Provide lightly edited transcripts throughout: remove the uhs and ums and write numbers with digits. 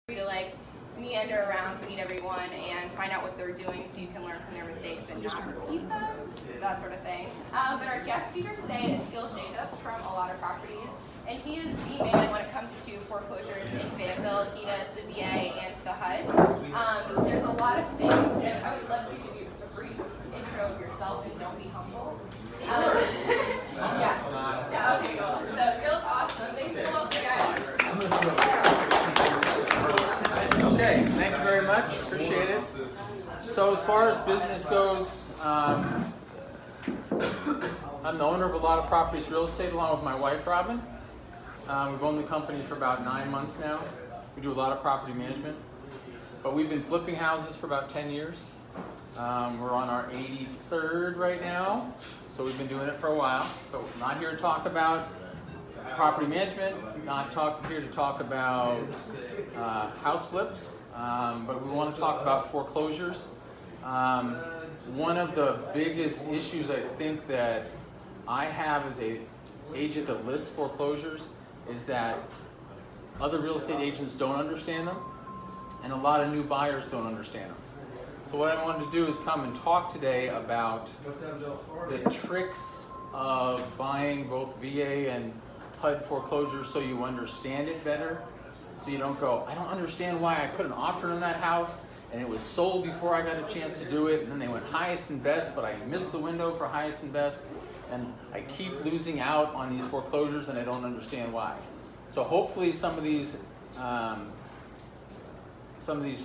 to like meander around to meet everyone and find out what they're doing so you can learn from their mistakes and not repeat them, that sort of thing. But our guest speaker today is Gil Jacobs from Alotta Properties, and he is the man when it comes to foreclosures in Fayetteville. He does the VA and the HUD. There's a lot of things, and I would love to give you a brief intro of yourself and don't be humble. Yeah, okay, cool. So Gil's awesome. Thanks for welcoming, guys. Okay, thank you very much. Appreciate it. So as far as business goes, I'm the owner of Alotta Properties Real Estate along with my wife, Robin. We've owned the company for about 9 months now. We do a lot of property management, but we've been flipping houses for about 10 years. We're on our 83rd right now, so we've been doing it for a while. So we're not here to talk about property management, here to talk about house flips, but we want to talk about foreclosures. One of the biggest issues I think that I have as an agent that lists foreclosures is that other real estate agents don't understand them, and a lot of new buyers don't understand them. So what I wanted to do is come and talk today about the tricks of buying both VA and HUD foreclosures so you understand it better. So you don't go, I don't understand why I put an offer on that house and it was sold before I got a chance to do it, and then they went highest and best, but I missed the window for highest and best, and I keep losing out on these foreclosures and I don't understand why. So hopefully some of these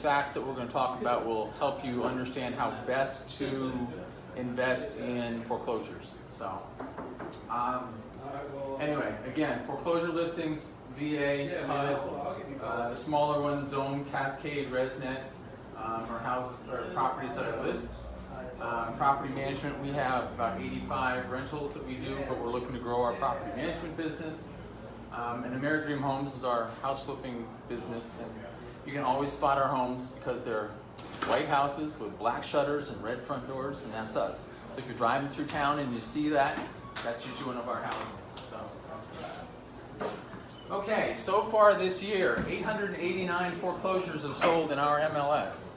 facts that we're going to talk about will help you understand how best to invest in foreclosures. So anyway, again, foreclosure listings, VA, HUD, the smaller ones, Zone, Cascade, ResNet, are houses or properties that I list. Property management, we have about 85 rentals that we do, but we're looking to grow our property management business. And AmeriDream Homes is our house flipping business. And you can always spot our homes because they're white houses with black shutters and red front doors, and that's us. So if you're driving through town and you see that, that's usually one of our houses. Okay, so far this year, 889 foreclosures have sold in our MLS.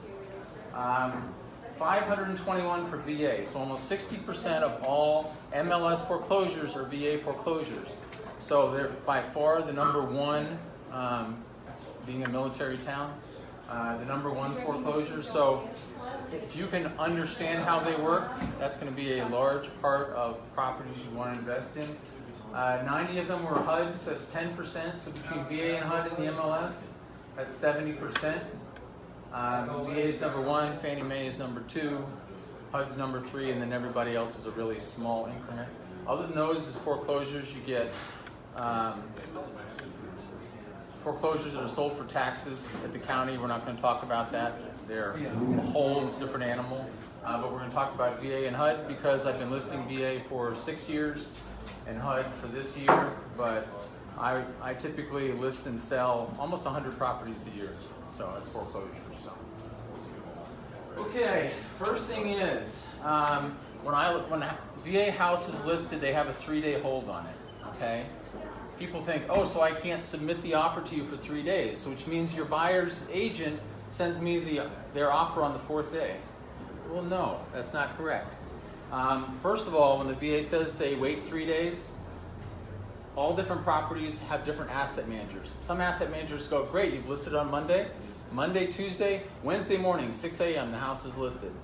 521 for VA, so almost 60% of all MLS foreclosures are VA foreclosures. So they're by far the number one, being a military town, the number one foreclosure. So if you can understand how they work, that's going to be a large part of properties you want to invest in. 90 of them were HUD, so that's 10%. So between VA and HUD in the MLS, that's 70%. VA is number one, Fannie Mae is number two, HUD's number three, and then everybody else is a really small increment. Other than those is foreclosures. You get foreclosures that are sold for taxes at the county. We're not going to talk about that. They're a whole different animal. But we're going to talk about VA and HUD because I've been listing VA for 6 years and HUD for this year, but I typically list and sell almost 100 properties a year, so that's foreclosures. So. Okay, first thing is, when a VA house is listed, they have a 3-day hold on it, okay? People think, oh, so I can't submit the offer to you for 3 days, which means your buyer's agent sends me their offer on the 4th day. Well, no, that's not correct. First of all, when the VA says they wait 3 days, all different properties have different asset managers. Some asset managers go, great, you've listed on Monday, Tuesday, Wednesday morning, 6 a.m., the house is listed.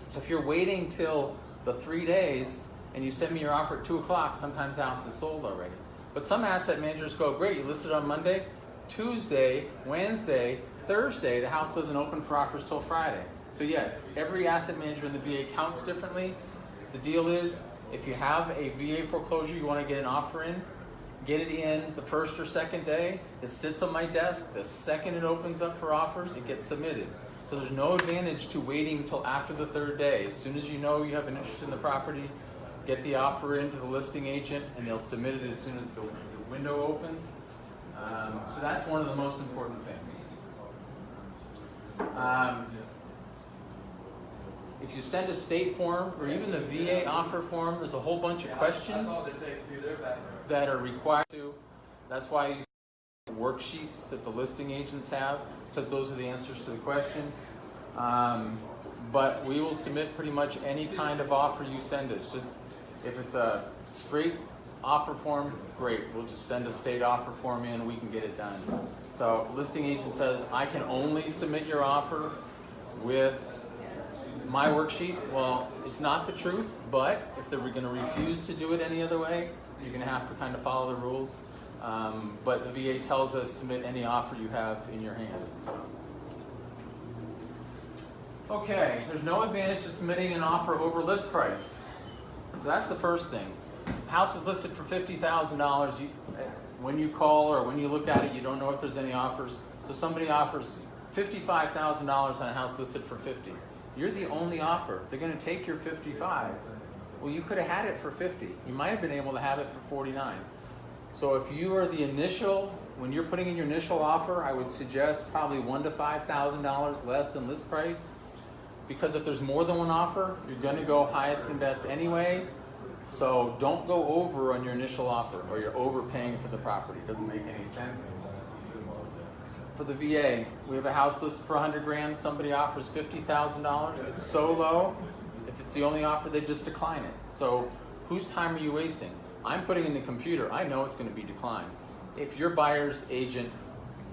So if you're waiting till the 3 days and you send me your offer at 2 o'clock, sometimes the house is sold already. But some asset managers go, great, you listed on Monday, Tuesday, Wednesday, Thursday, the house doesn't open for offers till Friday. So yes, every asset manager in the VA counts differently. The deal is, if you have a VA foreclosure you want to get an offer in, get it in the first or second day. It sits on my desk. The second it opens up for offers, it gets submitted. So there's no advantage to waiting until after the 3rd day. As soon as you know you have an interest in the property, get the offer into the listing agent, and they'll submit it as soon as the window opens. So that's one of the most important things. If you send a state form or even the VA offer form, there's a whole bunch of questions that are required to. That's why you worksheets that the listing agents have, because those are the answers to the questions. But we will submit pretty much any kind of offer you send us. Just if it's a straight offer form, great. We'll just send a state offer form in and we can get it done. So if a listing agent says, I can only submit your offer with my worksheet, well, it's not the truth, but if they're going to refuse to do it any other way, you're going to have to kind of follow the rules. But the VA tells us submit any offer you have in your hand. Okay, there's no advantage to submitting an offer over list price. So that's the first thing. House is listed for $50,000. When you call or when you look at it, you don't know if there's any offers. So somebody offers $55,000 on a house listed for $50,000. You're the only offer. They're going to take your $55,000. Well, you could have had it for $50,000. You might have been able to have it for $49,000. So if you are the initial, when you're putting in your initial offer, I would suggest probably $1,000 to $5,000 less than list price. Because if there's more than one offer, you're going to go highest and best anyway. So don't go over on your initial offer or you're overpaying for the property. It doesn't make any sense. For the VA, we have a house listed for $100,000. Somebody offers $50,000. It's so low. If it's the only offer, they just decline it. So whose time are you wasting? I'm putting in the computer. I know it's going to be declined. If your buyer's agent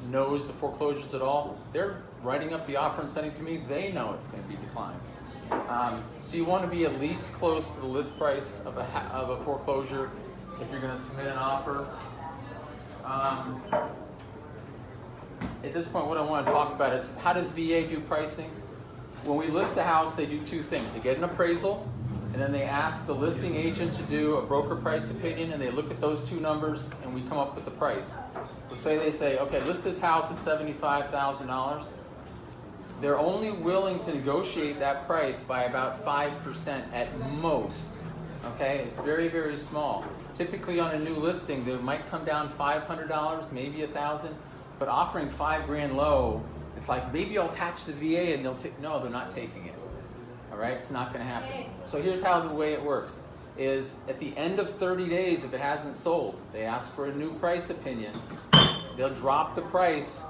knows the foreclosures at all, they're writing up the offer and sending it to me. They know it's going to be declined. So you want to be at least close to the list price of a foreclosure if you're going to submit an offer. At this point, what I want to talk about is how does VA do pricing? When we list a house, they do two things. They get an appraisal, and then they ask the listing agent to do a broker price opinion, and they look at those two numbers, and we come up with the price. So say they say, okay, list this house at $75,000. They're only willing to negotiate that price by about 5% at most. Okay, it's very, very small. Typically on a new listing, they might come down $500, maybe $1,000, but offering $5,000 low, it's like maybe I'll catch the VA and they'll take. No, they're not taking it. All right, it's not going to happen. So here's how the way it works: is at the end of 30 days, if it hasn't sold, they ask for a new price opinion. They'll drop the price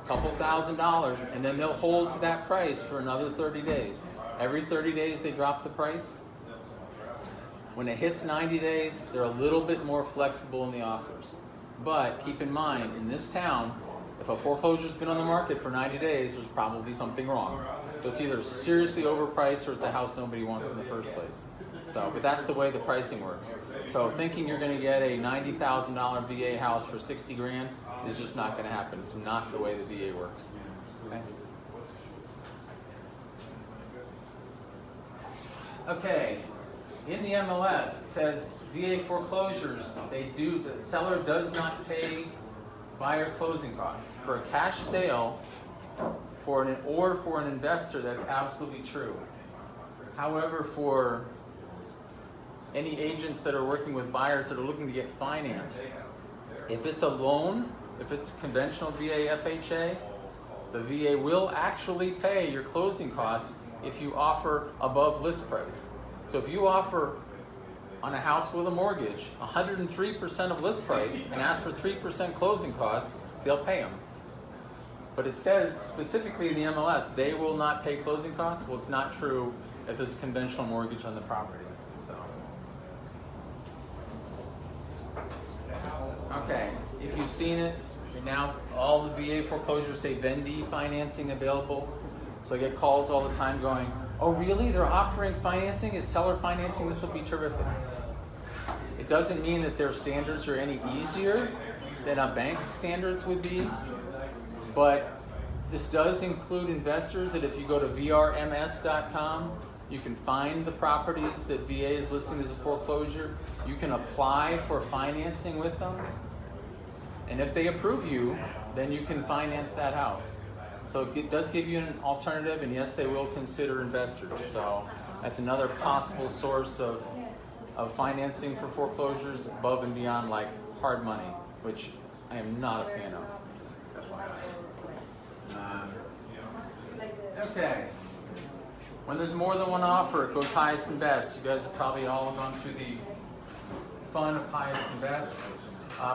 a couple $1,000s, and then they'll hold to that price for another 30 days. Every 30 days, they drop the price. When it hits 90 days, they're a little bit more flexible in the offers. But keep in mind, in this town, if a foreclosure's been on the market for 90 days, there's probably something wrong. So it's either seriously overpriced or it's a house nobody wants in the first place. So, but that's the way the pricing works. So thinking you're going to get a $90,000 VA house for $60,000 is just not going to happen. It's not the way the VA works. Okay. Okay. In the MLS, it says VA foreclosures. The seller does not pay buyer closing costs. For a cash sale, for an investor, that's absolutely true. However, for any agents that are working with buyers that are looking to get financed, if it's a loan, if it's conventional VA FHA, the VA will actually pay your closing costs if you offer above list price. So if you offer on a house with a mortgage 103% of list price and ask for 3% closing costs, they'll pay them. But it says specifically in the MLS, they will not pay closing costs. Well, it's not true if there's a conventional mortgage on the property. So, okay, if you've seen it, now all the VA foreclosures say vendee financing available. So I get calls all the time going, oh really, they're offering financing? It's seller financing, this will be terrific. It doesn't mean that their standards are any easier than a bank's standards would be, but this does include investors that if you go to vrms.com, you can find the properties that VA is listing as a foreclosure. You can apply for financing with them. And if they approve you, then you can finance that house. So it does give you an alternative, and yes, they will consider investors. So that's another possible source of financing for foreclosures above and beyond like hard money, which I am not a fan of. Okay. When there's more than one offer, it goes highest and best. You guys have probably all gone through the fun of highest and best.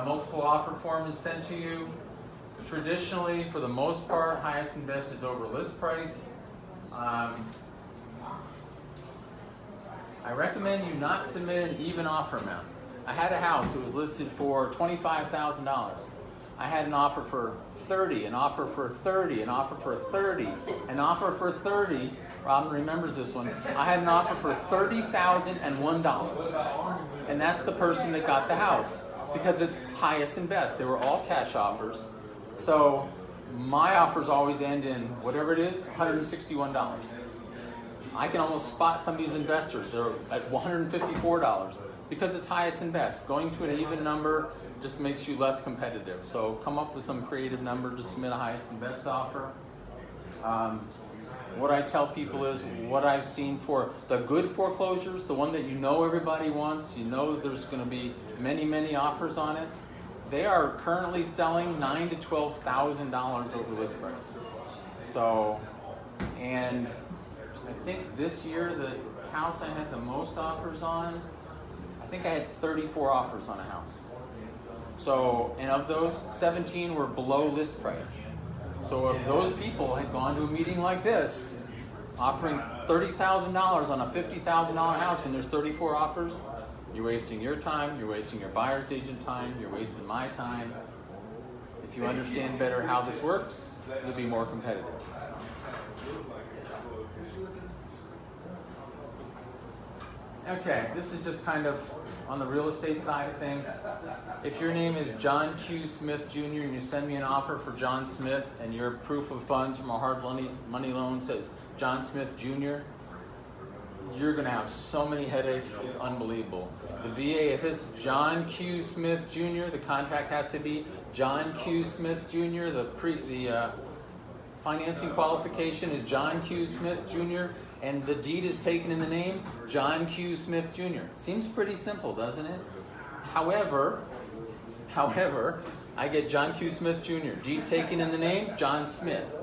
Multiple offer form is sent to you. Traditionally, for the most part, highest and best is over list price. I recommend you not submit an even offer amount. I had a house that was listed for $25,000. I had an offer for 30, an offer for 30, an offer for 30, an offer for 30. Robin remembers this one. I had an offer for $30,001. And that's the person that got the house because it's highest and best. They were all cash offers. So my offers always end in whatever it is, $161. I can almost spot some of these investors. They're at $154 because it's highest and best. Going to an even number just makes you less competitive. So come up with some creative number to submit a highest and best offer. What I tell people is what I've seen for the good foreclosures, the one that you know everybody wants, you know there's going to be many, many offers on it. They are currently selling $9,000 to $12,000 over list price. So, and I think this year the house I had the most offers on, I think I had 34 offers on a house. So, and of those, 17 were below list price. So if those people had gone to a meeting like this, offering $30,000 on a $50,000 house when there's 34 offers, you're wasting your time, you're wasting your buyer's agent time, you're wasting my time. If you understand better how this works, you'll be more competitive. Okay, this is just kind of on the real estate side of things. If your name is John Q. Smith Jr. and you send me an offer for John Smith and your proof of funds from a hard money loan says John Smith Jr., you're going to have so many headaches, it's unbelievable. The VA, if it's John Q. Smith Jr., the contract has to be John Q. Smith Jr., the financing qualification is John Q. Smith Jr., and the deed is taken in the name John Q. Smith Jr. Seems pretty simple, doesn't it? However, I get John Q. Smith Jr. Deed taken in the name John Smith.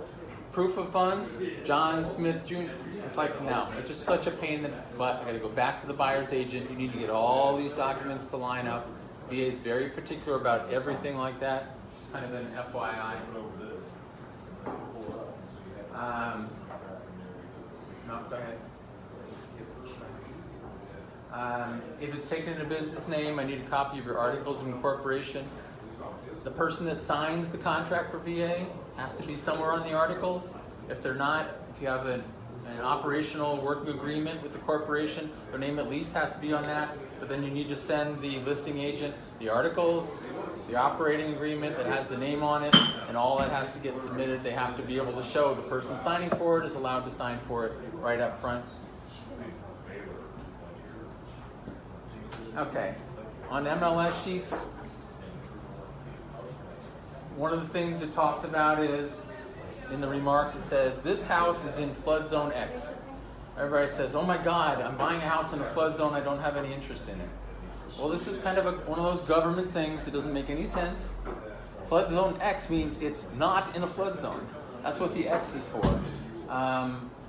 Proof of funds John Smith Jr. It's like, no, it's just such a pain in the butt. I got to go back to the buyer's agent. You need to get all these documents to line up. VA is very particular about everything like that. Just kind of an FYI. No, go ahead. If it's taken in a business name, I need a copy of your articles of incorporation. The person that signs the contract for VA has to be somewhere on the articles. If they're not, if you have an operational working agreement with the corporation, their name at least has to be on that. But then you need to send the listing agent the articles, the operating agreement that has the name on it, and all that has to get submitted. They have to be able to show the person signing for it is allowed to sign for it right up front. Okay, on MLS sheets, one of the things it talks about is, in the remarks it says, this house is in flood zone X. Everybody says, oh my God, I'm buying a house in a flood zone, I don't have any interest in it. Well, this is kind of one of those government things that doesn't make any sense. Flood zone X means it's not in a flood zone. That's what the X is for.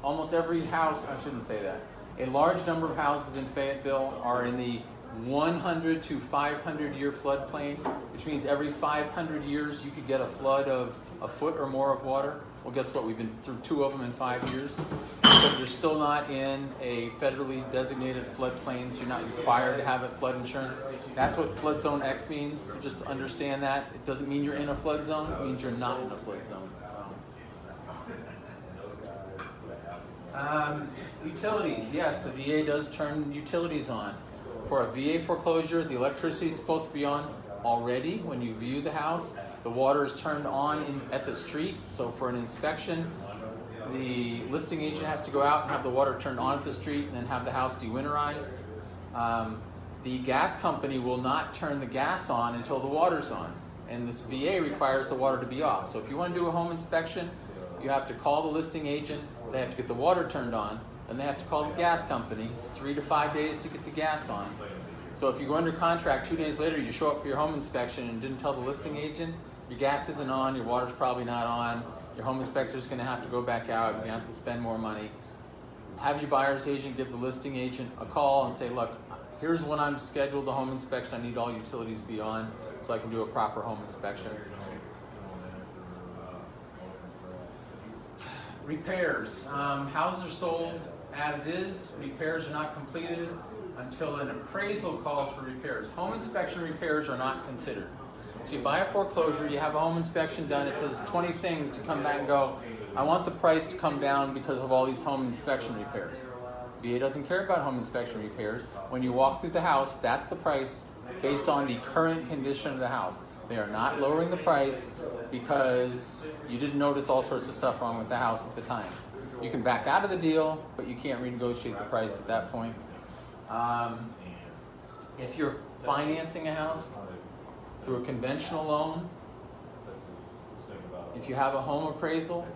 Almost every house, I shouldn't say that, a large number of houses in Fayetteville are in the 100 to 500 year floodplain, which means every 500 years you could get a flood of a foot or more of water. Well, guess what? We've been through 2 of them in 5 years. But you're still not in a federally designated floodplain, so you're not required to have a flood insurance. That's what flood zone X means. So just understand that. It doesn't mean you're in a flood zone. It means you're not in a flood zone. Utilities. Yes, the VA does turn utilities on. For a VA foreclosure, the electricity is supposed to be on already when you view the house. The water is turned on at the street, so for an inspection, the listing agent has to go out and have the water turned on at the street and then have the house dewinterized. The gas company will not turn the gas on until the water's on, and this VA requires the water to be off. So if you want to do a home inspection, you have to call the listing agent, they have to get the water turned on, and they have to call the gas company. It's 3 to 5 days to get the gas on. So if you go under contract 2 days later, you show up for your home inspection and didn't tell the listing agent, your gas isn't on, your water's probably not on, your home inspector's going to have to go back out, you're going to have to spend more money. Have your buyer's agent give the listing agent a call and say, look, here's when I'm scheduled the home inspection, I need all utilities to be on so I can do a proper home inspection. Repairs. Houses are sold as is. Repairs are not completed until an appraisal calls for repairs. Home inspection repairs are not considered. So you buy a foreclosure, you have a home inspection done, it says 20 things, you come back and go, I want the price to come down because of all these home inspection repairs. VA doesn't care about home inspection repairs. When you walk through the house, that's the price based on the current condition of the house. They are not lowering the price because you didn't notice all sorts of stuff wrong with the house at the time. You can back out of the deal, but you can't renegotiate the price at that point. If you're financing a house through a conventional loan, if you have a home appraisal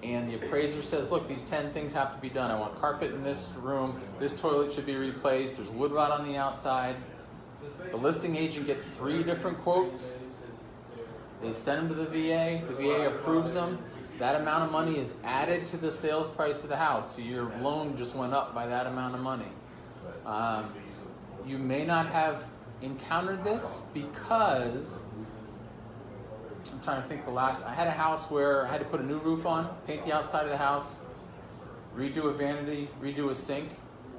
and the appraiser says, look, these 10 things have to be done. I want carpet in this room, this toilet should be replaced, there's wood rot on the outside. The listing agent gets 3 different quotes. They send them to the VA approves them. That amount of money is added to the sales price of the house, so your loan just went up by that amount of money. You may not have encountered this because, I'm trying to think I had a house where I had to put a new roof on, paint the outside of the house, redo a vanity, redo a sink,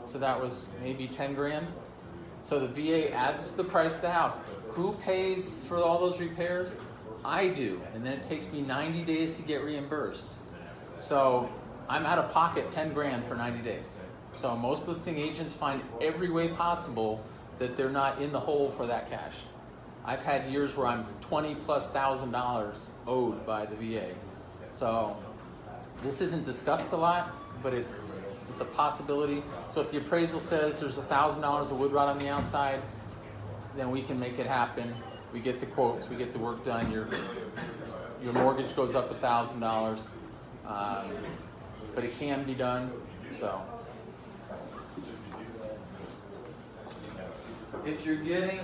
so that was maybe 10 grand. So the VA adds to the price of the house. Who pays for all those repairs? I do, and then it takes me 90 days to get reimbursed. So I'm out of pocket 10 grand for 90 days. So most listing agents find every way possible that they're not in the hole for that cash. I've had years where I'm $20,000+ owed by the VA. So this isn't discussed a lot, but it's a possibility. So if the appraisal says there's $1,000 of wood rot on the outside, then we can make it happen. We get the quotes, we get the work done. Your mortgage goes up $1,000, but it can be done. So if you're getting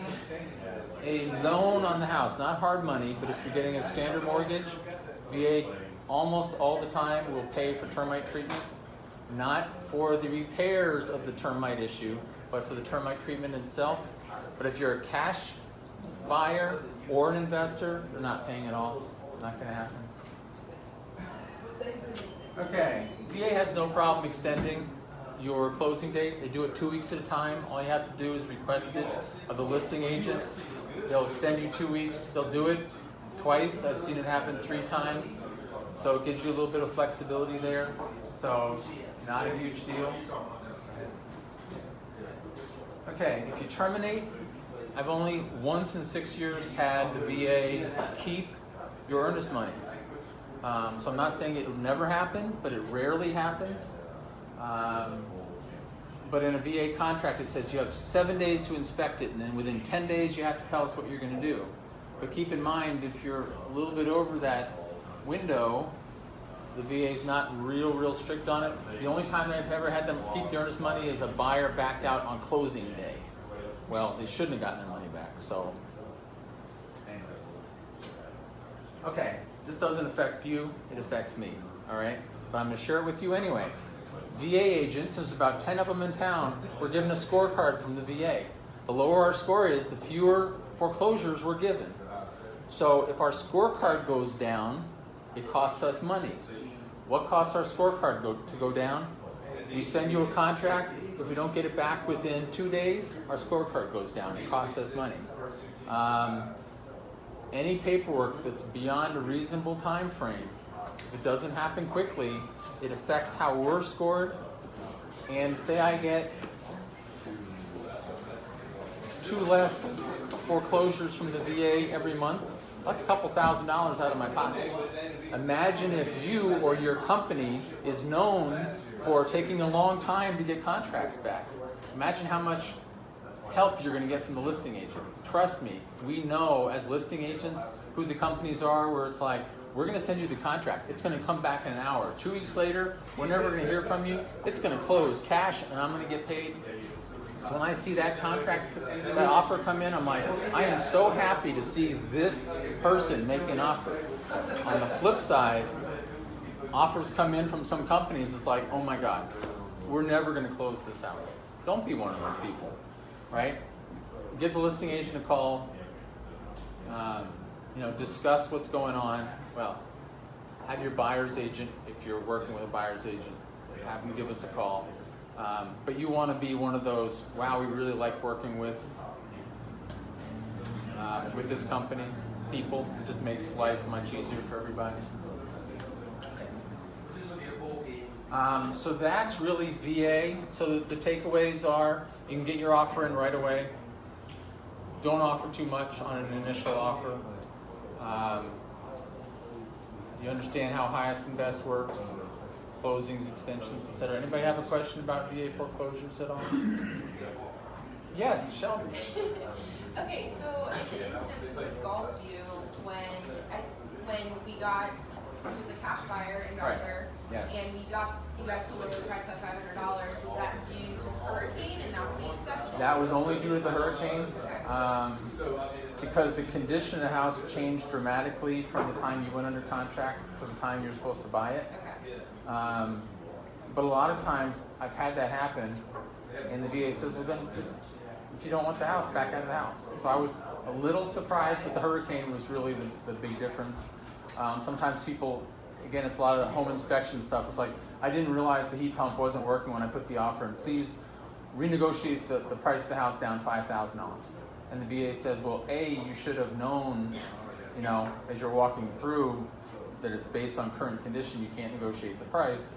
a loan on the house, not hard money, but if you're getting a standard mortgage, VA almost all the time will pay for termite treatment. Not for the repairs of the termite issue, but for the termite treatment itself. But if you're a cash buyer or an investor, they're not paying at all. Not going to happen. Okay, VA has no problem extending your closing date. They do it 2 weeks at a time. All you have to do is request it of the listing agent. They'll extend you 2 weeks. They'll do it twice. I've seen it happen 3 times. So it gives you a little bit of flexibility there. So not a huge deal. Okay, if you terminate, I've only once in 6 years had the VA keep your earnest money. So I'm not saying it'll never happen, but it rarely happens. But in a VA contract, it says you have 7 days to inspect it, and then within 10 days you have to tell us what you're going to do. But keep in mind, if you're a little bit over that window, the VA is not real strict on it. The only time I've ever had them keep the earnest money is a buyer backed out on closing day. Well, they shouldn't have gotten their money back. So, anyway. Okay, this doesn't affect you, it affects me, all right? But I'm going to share it with you anyway. VA agents, there's about 10 of them in town, were given a scorecard from the VA. The lower our score is, the fewer foreclosures we're given. So if our scorecard goes down, it costs us money. What costs our scorecard to go down? We send you a contract. If we don't get it back within 2 days, our scorecard goes down. It costs us money. Any paperwork that's beyond a reasonable time frame, if it doesn't happen quickly, it affects how we're scored. And say I get 2 less foreclosures from the VA every month, that's a couple $1,000s out of my pocket. Imagine if you or your company is known for taking a long time to get contracts back. Imagine how much help you're going to get from the listing agent. Trust me, we know as listing agents who the companies are where it's like, we're going to send you the contract. It's going to come back in an hour. 2 weeks later, we're never going to hear from you. It's going to close cash and I'm going to get paid. So when I see that contract, that offer come in, I'm like, I am so happy to see this person make an offer. On the flip side, offers come in from some companies, it's like, oh my God, we're never going to close this house. Don't be one of those people, right? Give the listing agent a call, discuss what's going on. Well, have your buyer's agent, if you're working with a buyer's agent, have them give us a call. But you want to be one of those, wow, we really like working with this company, people. It just makes life much easier for everybody. So that's really VA. So the takeaways are, you can get your offer in right away. Don't offer too much on an initial offer. You understand how highest and best works, closings, extensions, etc. Anybody have a question about VA foreclosures at all? Yes, Shelby. Okay, so in the instance with Gulfview, when we got, he was a cash buyer investor, right. Yes. and we got you guys to lower the price by $500. Was that due to hurricane, and that's the exception? That was only due to the hurricane, because the condition of the house changed dramatically from the time you went under contract to the time you're supposed to buy it. Okay. But a lot of times I've had that happen, and the VA says, well then just, if you don't want the house, back out of the house. So I was a little surprised, but the hurricane was really the big difference. Sometimes people, again, it's a lot of home inspection stuff. It's like, I didn't realize the heat pump wasn't working when I put the offer in. Please renegotiate the price of the house down $5,000. And the VA says, well, A, you should have known, as you're walking through, that it's based on current condition, you can't negotiate the price.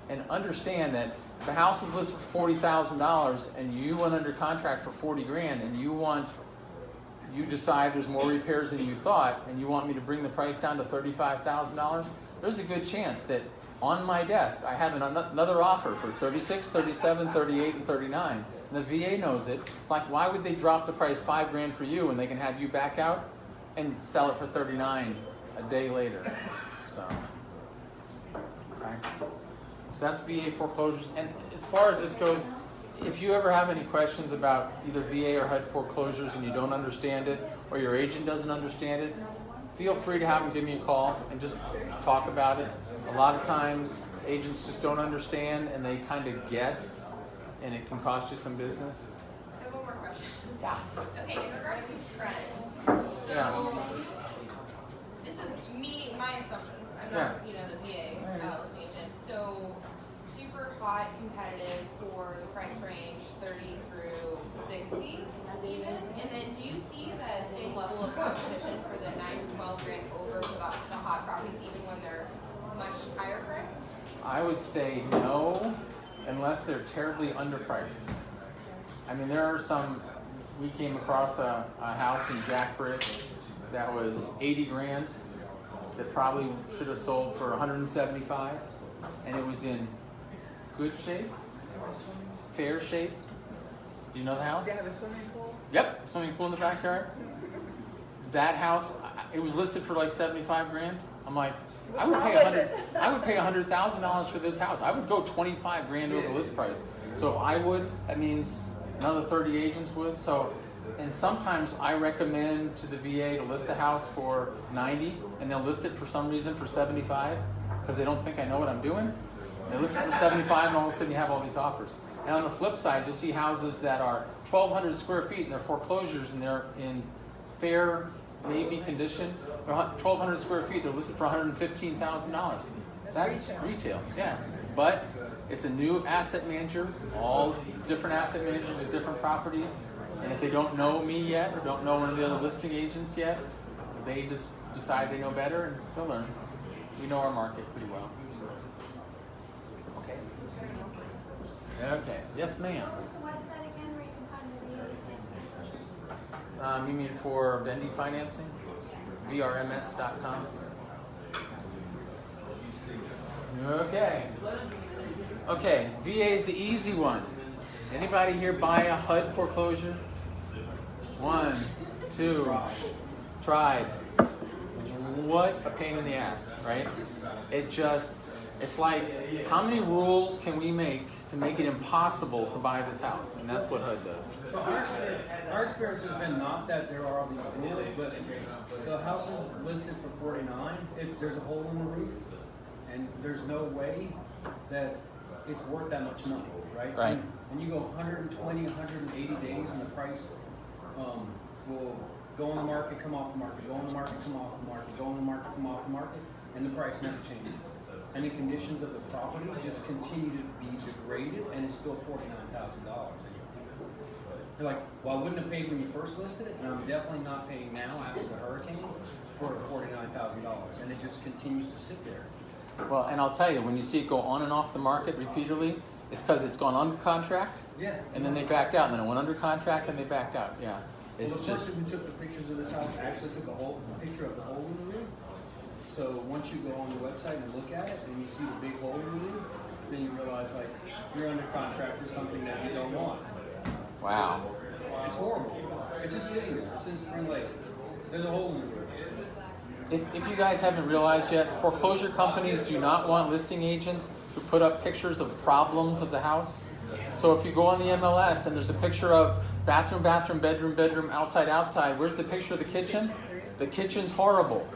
And understand that if the house is listed for $40,000 and you went under contract for $40,000 and you decide there's more repairs than you thought and you want me to bring the price down to $35,000, there's a good chance that on my desk I have another offer for $36,000, $37,000, $38,000, and $39,000. And the VA knows it. It's like, why would they drop the price $5,000 for you when they can have you back out and sell it for $39,000 a day later? So, okay. So that's VA foreclosures. And as far as this goes, if you ever have any questions about either VA or HUD foreclosures and you don't understand it, or your agent doesn't understand it, feel free to have them give me a call and just talk about it. A lot of times agents just don't understand and they kind of guess, and it can cost you some business. I have one more question. Yeah. Okay, in regards to trends, so Yeah. this is my assumptions. I'm Yeah. not, the VA listing agent. So super hot, competitive for the price range 30 through 60 even. And then do you see the same level of competition for the 9 to 12 grand over for the hot properties even when they're much higher priced? I would say no, unless they're terribly underpriced. I mean, there are some, we came across a house in Jack Brick that was 80 grand that probably should have sold for 175, and it was in good shape, fair shape. Do you know the house? They have a swimming pool? Yep, swimming pool in the backyard. That house, it was listed for like 75 grand. I'm like, I would pay $100,000 for this house. I would go 25 grand over list price. So if I would, that means another 30 agents would. So, and sometimes I recommend to the VA to list a house for 90, and they'll list it for some reason for 75 because they don't think I know what I'm doing. They list it for 75, and all of a sudden you have all these offers. And on the flip side, you'll see houses that are 1,200 square feet and they're foreclosures and they're in fair, maybe condition. They're 1,200 square feet, they're listed for $115,000. That's retail, yeah. But it's a new asset manager, all different asset managers with different properties. And if they don't know me yet or don't know one of the other listing agents yet, they just decide they know better and they'll learn. We know our market pretty well. So. Okay. Okay. Yes, ma'am. What's the website again where you can find the You mean for Vendy financing? VRMS.com. Okay. Okay, VA is the easy one. Anybody here buy a HUD foreclosure? 1, 2, tried. What a pain in the ass, right? It's like, how many rules can we make to make it impossible to buy this house? And that's what HUD does. So our experience has been not that there are all these rules, but the house is listed for 49. If there's a hole in the roof, and there's no way that it's worth that much money, right? Right. And you go 120, 180 days, and the price will go on the market, come off the market, go on the market, come off the market, go on the market, come off the market. and the price never changes. And the conditions of the property just continue to be degraded, and it's still $49,000. You're like, well, I wouldn't have paid when you first listed it, and I'm definitely not paying now after the hurricane for $49,000, and it just continues to sit there. Well, and I'll tell you, when you see it go on and off the market repeatedly, it's because it's gone under contract, Yeah. and then they backed out, and then it went under contract, and they backed out. Yeah, it's Well, the just. person who took the pictures of this house actually took a picture of the hole in the roof. So once you go on the website and look at it, and you see the big hole in the roof, then you realize like you're under contract for something that you don't want. Wow. It's horrible. It's just sitting there. It's in Spring Lake. There's a hole in the roof. If you guys haven't realized yet, foreclosure companies do not want listing agents to put up pictures of problems of the house. So if you go on the MLS and there's a picture of bathroom, bathroom, bedroom, bedroom, outside, outside, where's the picture of the kitchen? The kitchen's horrible.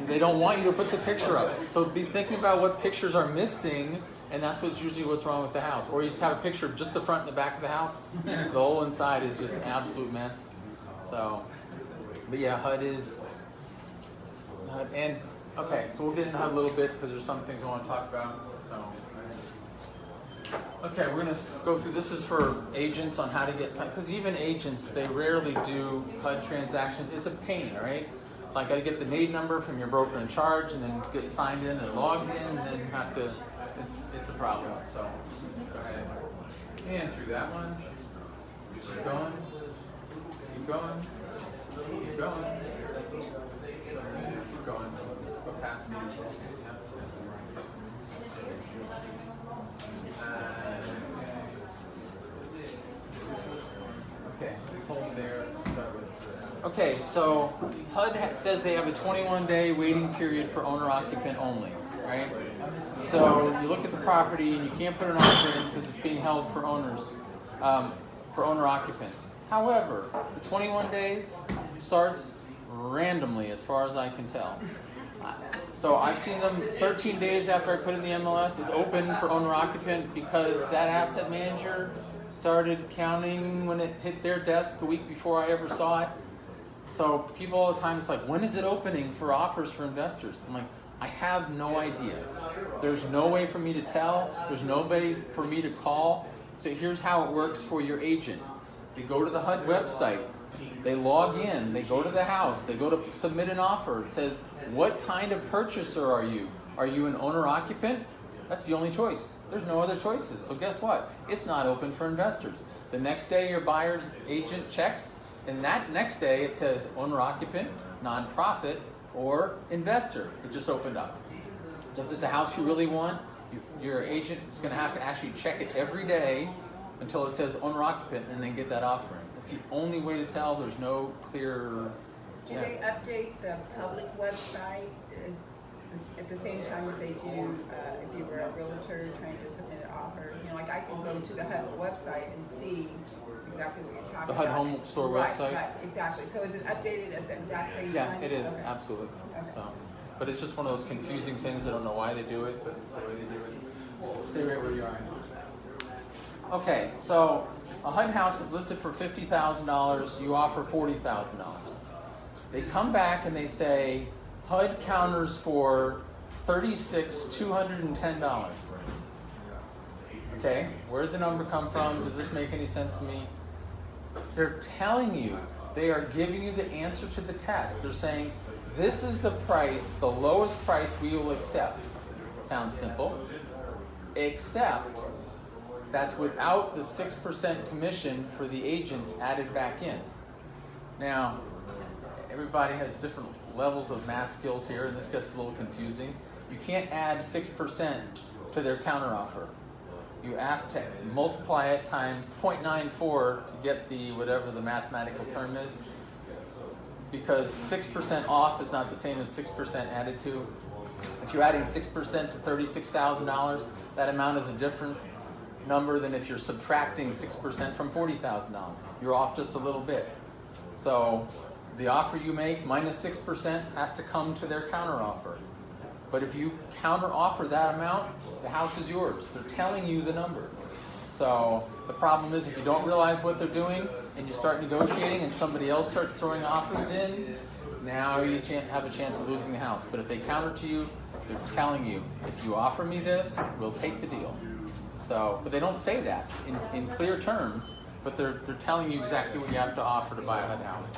They don't want you to put the picture up. So be thinking about what pictures are missing, and that's usually what's wrong with the house. Or you just have a picture of just the front and the back of the house. The whole inside is just an absolute mess. So, but yeah, HUD is... And okay, so we'll get into HUD a little bit because there's some things I want to talk about. So, okay, we're gonna go through. This is for agents on how to get signed, because even agents, they rarely do HUD transactions. It's a pain, right? So I got to get the NAID number from your broker in charge, and then get signed in and logged in, and then have to. It's a problem. So, go ahead and through that one. Keep going. Keep going. Keep going. Keep going. Let's go past these. Okay, let's hold there. Start with. Okay, so HUD says they have a 21-day waiting period for owner-occupant only, right? So you look at the property and you can't put an offer in because it's being held for owners, for owner-occupants. However, the 21 days starts randomly, as far as I can tell. So I've seen them 13 days after I put in the MLS. It's open for owner-occupant because that asset manager started counting when it hit their desk a week before I ever saw it. So people all the time, it's like, when is it opening for offers for investors? I'm like, I have no idea. There's no way for me to tell. There's nobody for me to call. So here's how it works for your agent. They go to the HUD website. They log in. They go to the house. They go to submit an offer. It says, what kind of purchaser are you? Are you an owner-occupant? That's the only choice. There's no other choices. So guess what? It's not open for investors. The next day, your buyer's agent checks. And that next day, it says owner-occupant, nonprofit, or investor. It just opened up. So if it's a house you really want, your agent is going to have to actually check it every day until it says owner-occupant and then get that offering. It's the only way to tell. There's no clear... Do they update the public website at the same time as they do if you were a realtor trying to submit an offer? You know, like I can go to the HUD website and see exactly what you're talking about. The HUD Home Store website? Right, exactly. So is it updated at the exact same time? Yeah, it is, Okay. absolutely. Okay. So, but it's just one of those confusing things. I don't know why they do it, but it's the way they do it. Stay right where you are. Okay, so a HUD house is listed for $50,000. You offer $40,000. They come back and they say HUD counters for $36,210. Okay, where did the number come from? Does this make any sense to me? They're telling you, they are giving you the answer to the test. They're saying, this is the price, the lowest price we will accept. Sounds simple. Except, that's without the 6% commission for the agents added back in. Now, everybody has different levels of math skills here, and this gets a little confusing. You can't add 6% to their counteroffer. You have to multiply it times 0.94 to get the whatever the mathematical term is, because 6% off is not the same as 6% added to. If you're adding 6% to $36,000, that amount is a different number than if you're subtracting 6% from $40,000. You're off just a little bit. So the offer you make minus 6% has to come to their counteroffer. But if you counteroffer that amount, the house is yours. They're telling you the number. So the problem is if you don't realize what they're doing and you start negotiating and somebody else starts throwing offers in, now you have a chance of losing the house. But if they counter to you, they're telling you, if you offer me this, we'll take the deal. So, but they don't say that in clear terms, but they're telling you exactly what you have to offer to buy a HUD house.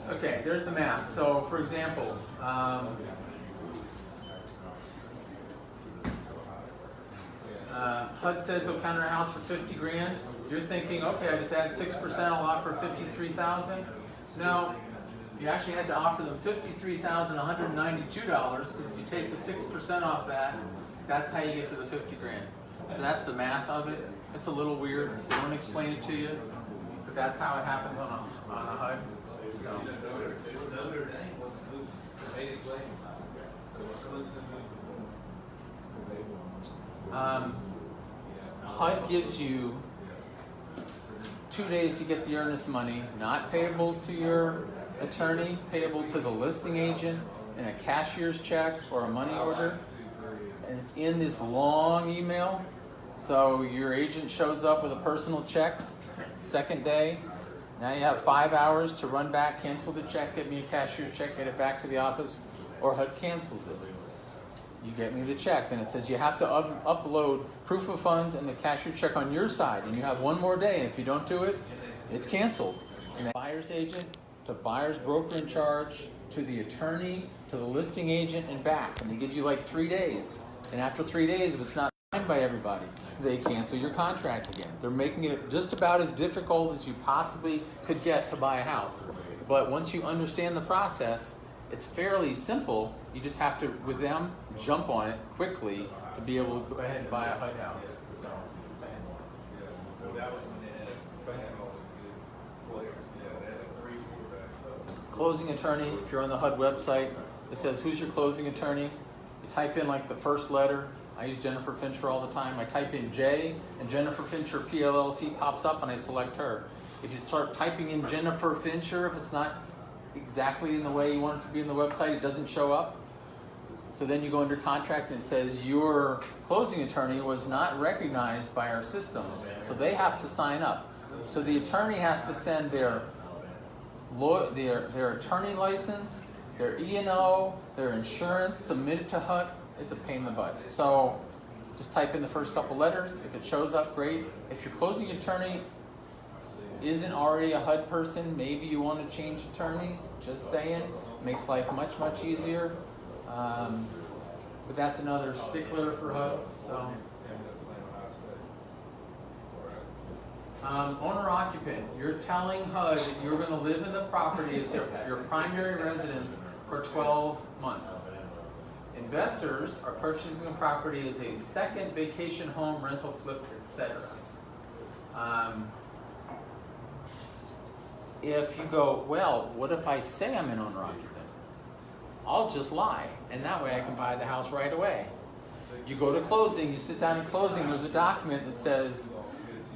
Okay, there's the math. So, for example, HUD says they'll counter a house for 50 grand. You're thinking, okay, I just add 6%, I'll offer 53,000. No, you actually had to offer them $53,192 because if you take the 6% off that, that's how you get to the 50 grand. So that's the math of it. It's a little weird. They don't explain it to you, but that's how it happens on a HUD. So. HUD gives you 2 days to get the earnest money, not payable to your attorney, payable to the listing agent in a cashier's check or a money order. And it's in this long email. So your agent shows up with a personal check, second day. Now you have 5 hours to run back, cancel the check, get me a cashier's check, get it back to the office, or HUD cancels it. You get me the check. Then it says you have to upload proof of funds and the cashier's check on your side, and you have 1 more day. And if you don't do it, it's canceled. So now buyer's agent to buyer's broker in charge to the attorney to the listing agent and back, and they give you like 3 days. And after 3 days, if it's not signed by everybody, they cancel your contract again. They're making it just about as difficult as you possibly could get to buy a house. But once you understand the process, it's fairly simple. You just have to, with them, jump on it quickly to be able to go ahead and buy a HUD house. So, go ahead. Closing attorney, if you're on the HUD website, it says, who's your closing attorney? You type in like the first letter. I use Jennifer Fincher all the time. I type in J, and Jennifer Fincher PLLC pops up, and I select her. If you start typing in Jennifer Fincher, if it's not exactly in the way you want it to be in the website, it doesn't show up. So then you go under contract, and it says your closing attorney was not recognized by our system. So they have to sign up. So the attorney has to send their attorney license, their E&O, their insurance, submit it to HUD. It's a pain in the butt. So just type in the first couple letters. If it shows up, great. If your closing attorney isn't already a HUD person, maybe you want to change attorneys. Just saying. Makes life much, much easier. But that's another stickler for HUDs. So. Owner-occupant, you're telling HUD that you're going to live in the property as your primary residence for 12 months. Investors are purchasing a property as a second vacation home, rental, flip, etc. If you go, well, what if I say I'm an owner-occupant? I'll just lie, and that way I can buy the house right away. You go to closing, you sit down in closing, there's a document that says,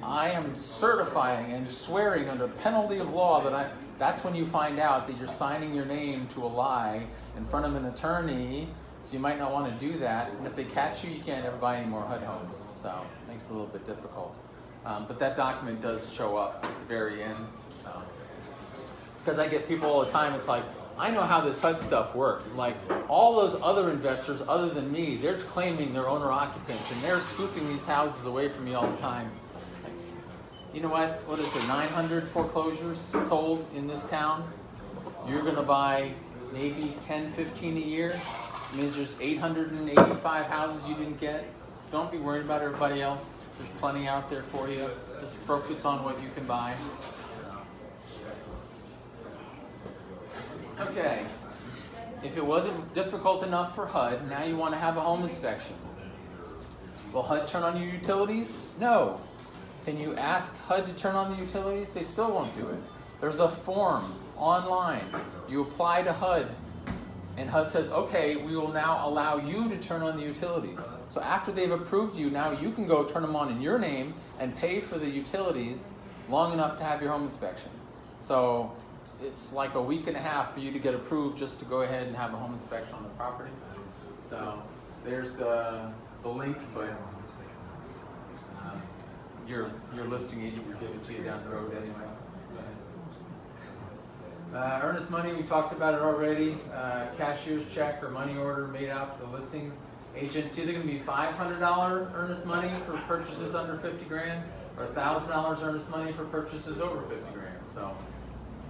I am certifying and swearing under penalty of law that that's when you find out that you're signing your name to a lie in front of an attorney, so you might not want to do that. And if they catch you, you can't ever buy any more HUD homes. So it makes it a little bit difficult. But that document does show up at the very end. Because I get people all the time, it's like, I know how this HUD stuff works. Like, all those other investors other than me, they're claiming they're owner-occupants, and they're scooping these houses away from me all the time. You know what? What is there, 900 foreclosures sold in this town? You're going to buy maybe 10, 15 a year. It means there's 885 houses you didn't get. Don't be worried about everybody else. There's plenty out there for you. Just focus on what you can buy. Okay. If it wasn't difficult enough for HUD, now you want to have a home inspection. Will HUD turn on your utilities? No. Can you ask HUD to turn on the utilities? They still won't do it. There's a form online. You apply to HUD, and HUD says, okay, we will now allow you to turn on the utilities. So after they've approved you, now you can go turn them on in your name and pay for the utilities long enough to have your home inspection. So it's like a week and a half for you to get approved just to go ahead and have a home inspection on the property. So there's the link, but your listing agent will give it to you down the road anyway. Earnest money, we talked about it already. Cashier's check or money order made out to the listing agent. It's either going to be $500 earnest money for purchases under 50 grand or $1,000 earnest money for purchases over 50 grand. So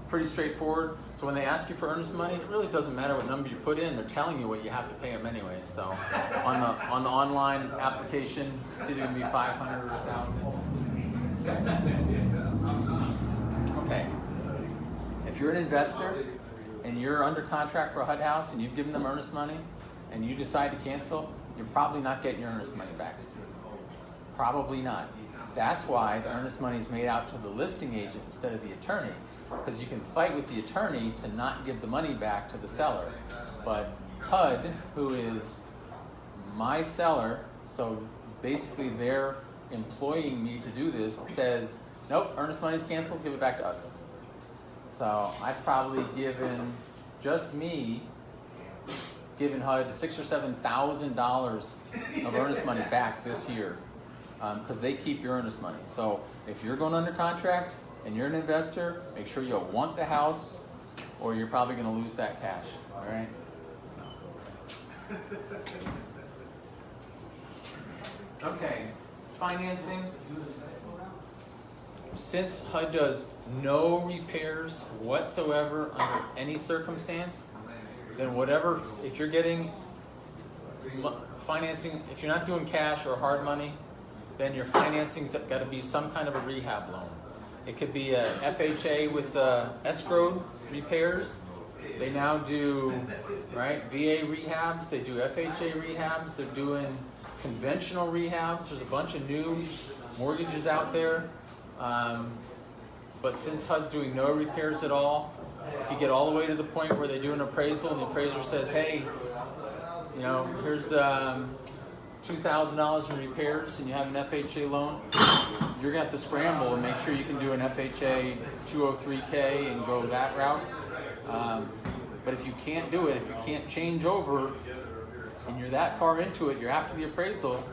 pretty straightforward. So when they ask you for earnest money, it really doesn't matter what number you put in. They're telling you what you have to pay them anyway. So on the online application, it's either going to be 500 or 1,000. Okay. If you're an investor and you're under contract for a HUD house and you've given them earnest money and you decide to cancel, you're probably not getting your earnest money back. Probably not. That's why the earnest money is made out to the listing agent instead of the attorney, because you can fight with the attorney to not give the money back to the seller. But HUD, who is my seller, so basically they're employing me to do this, says, nope, earnest money's canceled, give it back to us. So I've probably given, just me, given HUD $6,000 or $7,000 of earnest money back this year, because they keep your earnest money. So if you're going under contract and you're an investor, make sure you want the house, or you're probably going to lose that cash. All right. Okay, financing. Since HUD does no repairs whatsoever under any circumstance, then whatever, if you're getting financing, if you're not doing cash or hard money, then your financing's got to be some kind of a rehab loan. It could be a FHA with escrow repairs. They now do, right, VA rehabs. They do FHA rehabs. They're doing conventional rehabs. There's a bunch of new mortgages out there. But since HUD's doing no repairs at all, if you get all the way to the point where they do an appraisal and the appraiser says, hey, you know, here's $2,000 in repairs and you have an FHA loan, you're going to have to scramble and make sure you can do an FHA 203K and go that route. But if you can't do it, if you can't change over and you're that far into it, you're after the appraisal,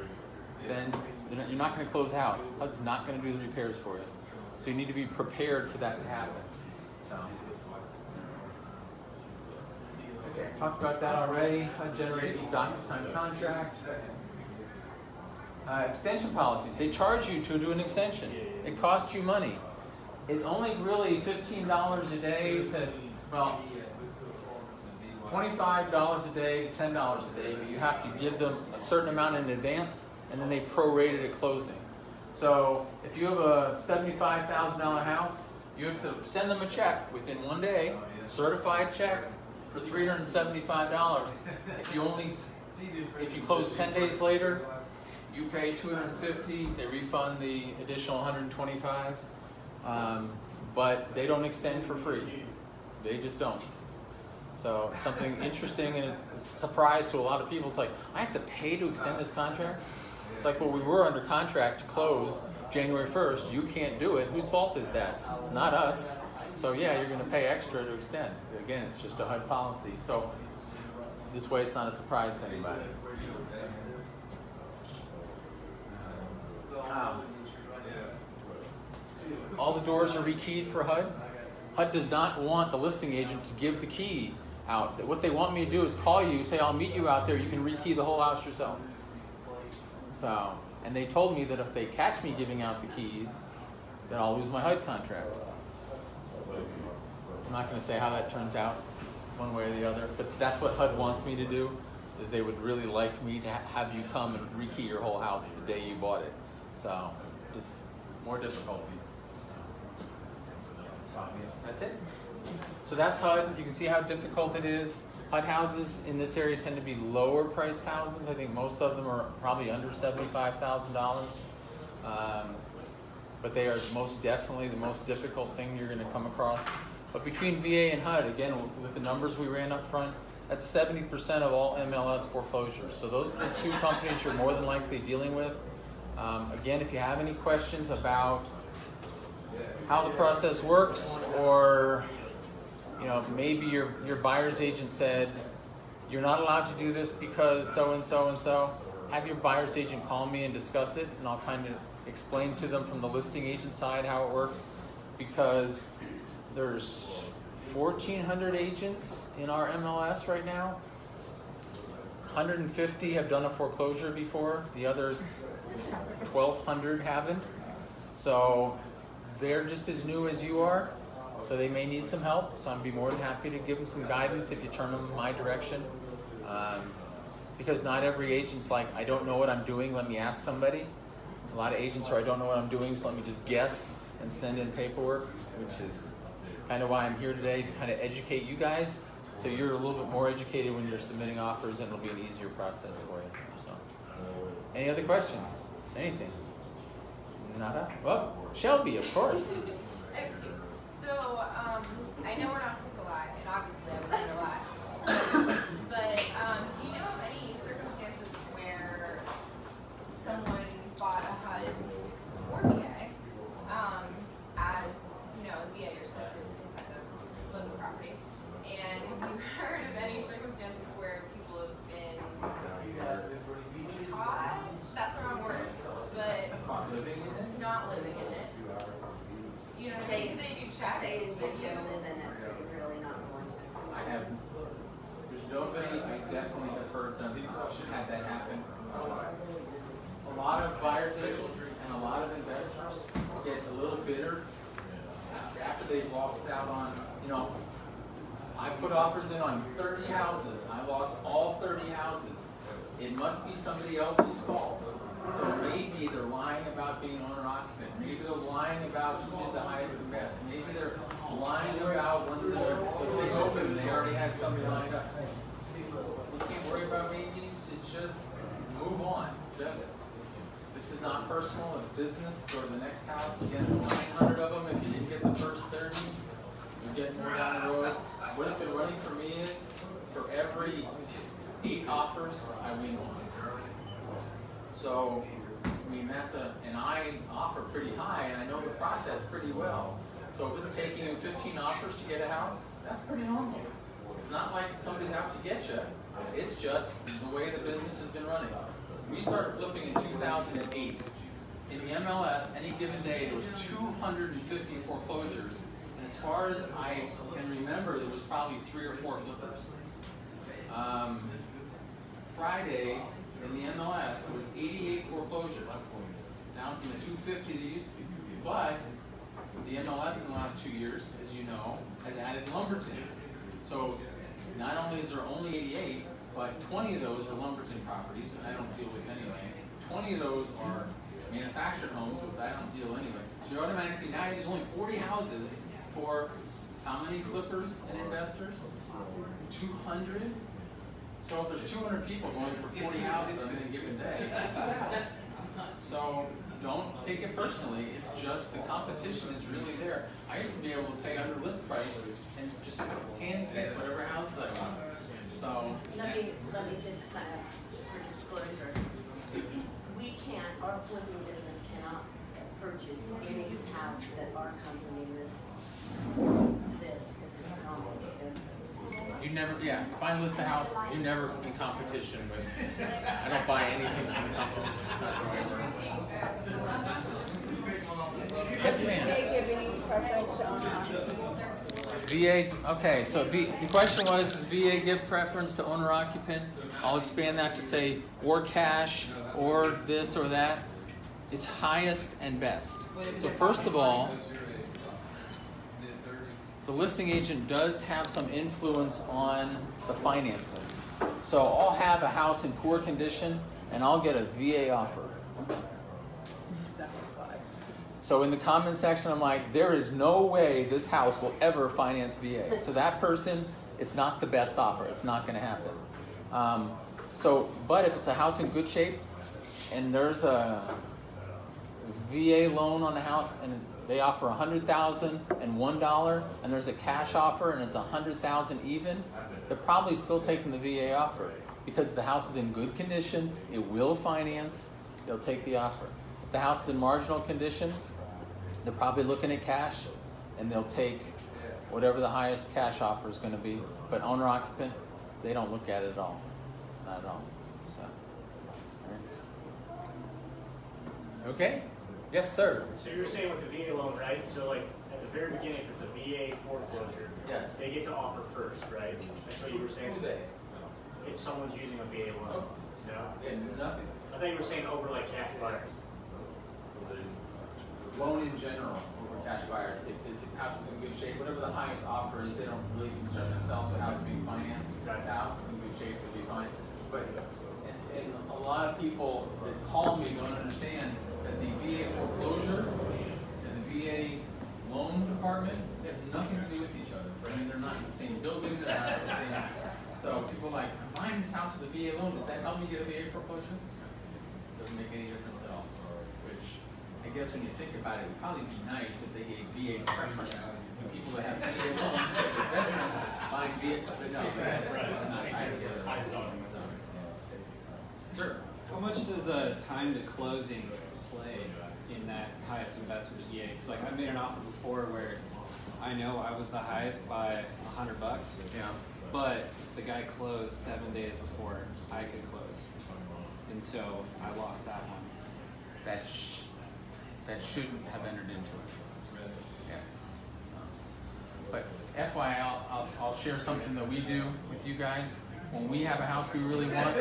then you're not going to close the house. HUD's not going to do the repairs for you. So you need to be prepared for that to happen. So. Okay, talked about that already. HUD generates DocuSign contract. Extension policies. They charge you to do an extension. It costs you money. It's only really $15 a day to, well, $25 a day, $10 a day, but you have to give them a certain amount in advance, and then they prorate it at closing. So if you have a $75,000 house, you have to send them a check within 1 day, certified check for $375. If you close 10 days later, you pay $250. They refund the additional $125, but they don't extend for free. They just don't. So something interesting, and it's a surprise to a lot of people. It's like, I have to pay to extend this contract? It's like, well, we were under contract to close January 1st. You can't do it. Whose fault is that? It's not us. So yeah, you're going to pay extra to extend. Again, it's just a HUD policy. So this way it's not a surprise to anybody. All the doors are rekeyed for HUD. HUD does not want the listing agent to give the key out. What they want me to do is call you, say, I'll meet you out there. You can rekey the whole house yourself. So, and they told me that if they catch me giving out the keys, then I'll lose my HUD contract. I'm not going to say how that turns out, one way or the other, but that's what HUD wants me to do, is they would really like me to have you come and rekey your whole house the day you bought it. So, just more difficulties. That's it. So that's HUD. You can see how difficult it is. HUD houses in this area tend to be lower priced houses. I think most of them are probably under $75,000. But they are most definitely the most difficult thing you're going to come across. But between VA and HUD, again, with the numbers we ran up front, that's 70% of all MLS foreclosures. So those are the two companies you're more than likely dealing with. Again, if you have any questions about how the process works, or maybe your buyer's agent said you're not allowed to do this because so and so and so, have your buyer's agent call me and discuss it, and I'll kind of explain to them from the listing agent side how it works, because there's 1,400 agents in our MLS right now. 150 have done a foreclosure before. The other 1,200 haven't. So they're just as new as you are. So they may need some help. So I'd be more than happy to give them some guidance if you turn them in my direction. Because not every agent's like, I don't know what I'm doing, let me ask somebody. A lot of agents are, I don't know what I'm doing, so let me just guess and send in paperwork, which is kind of why I'm here today, to kind of educate you guys. So you're a little bit more educated when you're submitting offers, and it'll be an easier process for you. So, any other questions? Anything? Nada? Well, Shelby, of course. I have two. So, I know we're not supposed to lie, and obviously I'm going to lie. But do you know of any circumstances where someone bought a HUD or VA, as, you know, VA you're supposed to intend to live the property, and have you heard of any circumstances where people have been caught? That's the wrong word, but not living in it. You know, do they do checks? Say that that you you live in it, but you're really not going to. I have, there's nobody, I definitely have heard, had that happen. A lot of buyers agents and a lot of investors get a little bitter after they've lost out on, you know, I put offers in on 30 houses. I lost all 30 houses. It must be somebody else's fault. So maybe they're lying about being owner occupant. Maybe they're lying about who did the highest and best. Maybe they're lying about when the thing opened and they already had somebody lined up. You can't worry about maybes. It's just move on. This is not personal. It's business. Go to the next house. You get 900 of them. If you didn't get the first 30, you get more down the road. What it's been running for me is for every 8 offers, I win 1. So, I mean, and I offer pretty high, and I know the process pretty well. So if it's taking you 15 offers to get a house, that's pretty normal. It's not like somebody's out to get you. It's just the way the business has been running. We started flipping in 2008. In the MLS, any given day, there was 250 foreclosures. And as far as I can remember, there was probably 3 or 4 flippers. Friday, in the MLS, there was 88 foreclosures, down from the 250 that used to be. But the MLS in the last 2 years, as you know, has added Lumberton. So not only is there only 88, but 20 of those are Lumberton properties, and I don't deal with anyway. 20 of those are manufactured homes, which I don't deal anyway. So you're automatically, now there's only 40 houses for how many flippers and investors? 200? So if there's 200 people going for 40 houses on any given day, that's bad. So don't take it personally. It's just the competition is really there. I used to be able to pay under list price and just hand pick whatever houses I want. So Let me just kind of, for disclosure, we can't, our flipping business cannot purchase any house that our company lists, because it's a conflict of interest. you never, yeah, if I list a house, you're never in competition with, I don't buy anything from the company. It's not the way it works. Yes, Do ma'am. they give any preference to owner occupant? VA, okay, so the question was, does VA give preference to owner occupant? I'll expand that to say, or cash, or this or that. It's highest and best. So first of all, the listing agent does have some influence on the financing. So I'll have a house in poor condition, and I'll get a VA offer. So in the comment section, I'm like, there is no way this house will ever finance VA. So that person, it's not the best offer. It's not going to happen. But if it's a house in good shape, and there's a VA loan on the house, and they offer $100,000 and $1, and there's a cash offer, and it's $100,000 even, they're probably still taking the VA offer because the house is in good condition. It will finance. They'll take the offer. If the house is in marginal condition, they're probably looking at cash, and they'll take whatever the highest cash offer is going to be. But owner occupant, they don't look at it at all, not at all. So, okay, yes, sir. So you're saying with the VA loan, right? So like at the very beginning, if it's a VA foreclosure, Yes. they get to offer first, right? That's what you were saying? Who they? If someone's using a VA loan. No? Yeah, nothing. I thought you were saying over like cash buyers. Loan in general over cash buyers. If it's house is in good shape, whatever the highest offer is, they don't really concern themselves with how it's being financed. Right. The house is in good shape, they'll be fine. But and a lot of people that call me don't understand that the VA foreclosure and the VA loan department, they have nothing to do with each other. I mean, they're not in the same building, they're not in the same. So people are like, I'm buying this house with a VA loan, does that help me get a VA foreclosure? Doesn't make any difference at all. Which, I guess when you think about it, it would probably be nice if they gave VA preference to people that have VA loans, but the veterans buying VA, but no, they're not tied together. So, sir. How much does time to closing play in that highest investor's VA? Because like I've made an offer before where I know I was the highest by $100, Yeah. but the guy closed 7 days before I could close, and so I lost that one. That shouldn't have entered into it. Yeah. But FYI, I'll share something that we do with you guys. When we have a house we really want,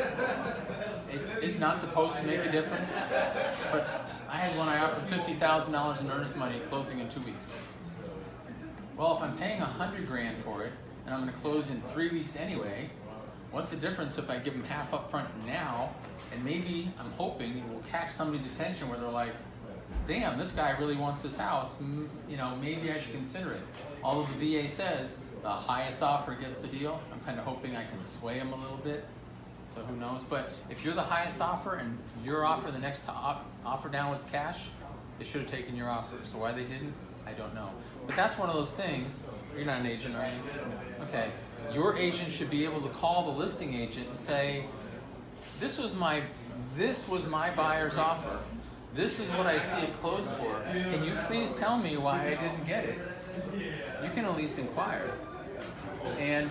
it's not supposed to make a difference. But I had one I offered $50,000 in earnest money, closing in 2 weeks. Well, if I'm paying $100,000 for it and I'm going to close in 3 weeks anyway, what's the difference if I give them half up front now? And maybe I'm hoping it will catch somebody's attention where they're like, damn, this guy really wants this house. You know, maybe I should consider it. Although the VA says the highest offer gets the deal, I'm kind of hoping I can sway them a little bit. So who knows? But if you're the highest offer and your offer, the next offer down was cash, they should have taken your offer. So why they didn't, I don't know. But that's one of those things. You're not an agent, are you? Okay. Your agent should be able to call the listing agent and say, this was my buyer's offer. This is what I see it closed for. Can you please tell me why I didn't get it? You can at least inquire. And